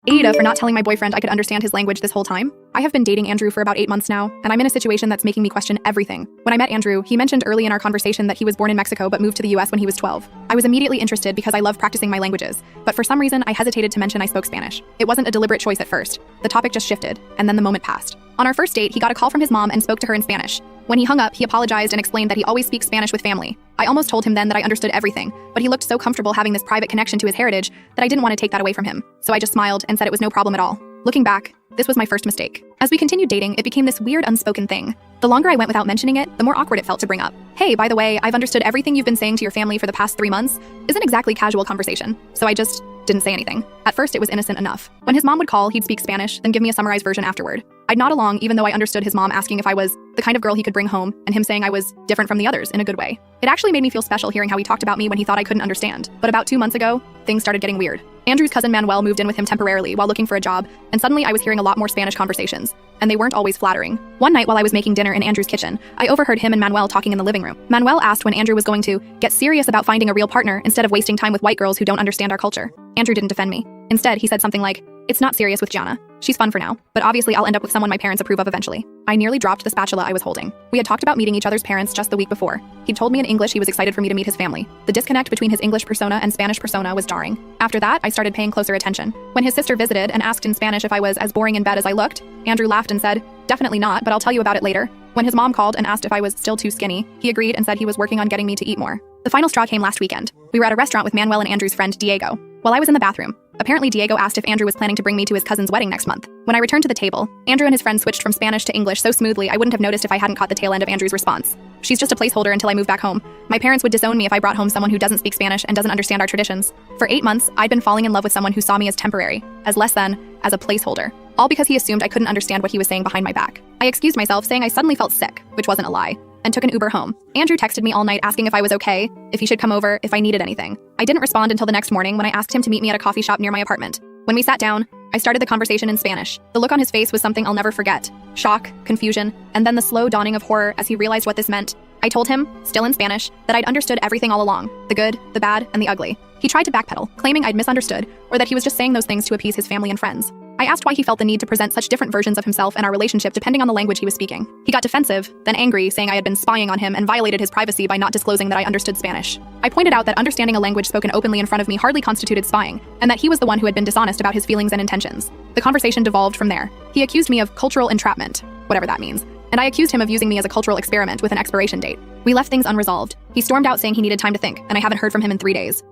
Ada for not telling my boyfriend I could understand his language this whole time. I have been dating Andrew for about 8 months now, and I'm in a situation that's making me question everything. When I met Andrew, he mentioned early in our conversation that he was born in Mexico but moved to the US when he was 12. I was immediately interested because I love practicing my languages, but for some reason I hesitated to mention I spoke Spanish. It wasn't a deliberate choice at first. The topic just shifted, and then the moment passed. On our first date, he got a call from his mom and spoke to her in Spanish. When he hung up, he apologized and explained that he always speaks Spanish with family. I almost told him then that I understood everything, but he looked so comfortable having this private connection to his heritage that I didn't want to take that away from him. So I just smiled and said it was no problem at all. Looking back, this was my first mistake. As we continued dating, it became this weird unspoken thing. The longer I went without mentioning it, the more awkward it felt to bring up. Hey, by the way, I've understood everything you've been saying to your family for the past 3 months. Isn't exactly casual conversation, so I just didn't say anything. At first, it was innocent enough. When his mom would call, he'd speak Spanish, then give me a summarized version afterward. I'd nod along even though I understood his mom asking if I was the kind of girl he could bring home, and him saying I was different from the others in a good way. It actually made me feel special hearing how he talked about me when he thought I couldn't understand. But about 2 months ago, things started getting weird. Andrew's cousin Manuel moved in with him temporarily while looking for a job, and suddenly I was hearing a lot more Spanish conversations, and they weren't always flattering. One night while I was making dinner in Andrew's kitchen, I overheard him and Manuel talking in the living room. Manuel asked when Andrew was going to get serious about finding a real partner instead of wasting time with white girls who don't understand our culture. Andrew didn't defend me. Instead, he said something like, "It's not serious with Gianna. She's fun for now, but obviously I'll end up with someone my parents approve of eventually." I nearly dropped the spatula I was holding. We had talked about meeting each other's parents just the week before. He'd told me in English he was excited for me to meet his family. The disconnect between his English persona and Spanish persona was jarring. After that, I started paying closer attention. When his sister visited and asked in Spanish if I was as boring in bed as I looked, Andrew laughed and said, "Definitely not, but I'll tell you about it later." When his mom called and asked if I was still too skinny, he agreed and said he was working on getting me to eat more. The final straw came last weekend. We were at a restaurant with Manuel and Andrew's friend Diego. While I was in the bathroom, apparently Diego asked if Andrew was planning to bring me to his cousin's wedding next month. When I returned to the table, Andrew and his friend switched from Spanish to English so smoothly I wouldn't have noticed if I hadn't caught the tail end of Andrew's response. "She's just a placeholder until I move back home. My parents would disown me if I brought home someone who doesn't speak Spanish and doesn't understand our traditions." For 8 months, I'd been falling in love with someone who saw me as temporary, as less than, as a placeholder. All because he assumed I couldn't understand what he was saying behind my back. I excused myself, saying I suddenly felt sick, which wasn't a lie, and took an Uber home. Andrew texted me all night asking if I was okay, if he should come over, if I needed anything. I didn't respond until the next morning when I asked him to meet me at a coffee shop near my apartment. When we sat down, I started the conversation in Spanish. The look on his face was something I'll never forget. Shock, confusion, and then the slow dawning of horror as he realized what this meant. I told him, still in Spanish, that I'd understood everything all along, the good, the bad, and the ugly. He tried to backpedal, claiming I'd misunderstood, or that he was just saying those things to appease his family and friends. I asked why he felt the need to present such different versions of himself and our relationship depending on the language he was speaking. He got defensive, then angry, saying I had been spying on him and violated his privacy by not disclosing that I understood Spanish. I pointed out that understanding a language spoken openly in front of me hardly constituted spying, and that he was the one who had been dishonest about his feelings and intentions. The conversation devolved from there. He accused me of cultural entrapment, whatever that means, and I accused him of using me as a cultural experiment with an expiration date. We left things unresolved. He stormed out saying he needed time to think, and I haven't heard from him in 3 days.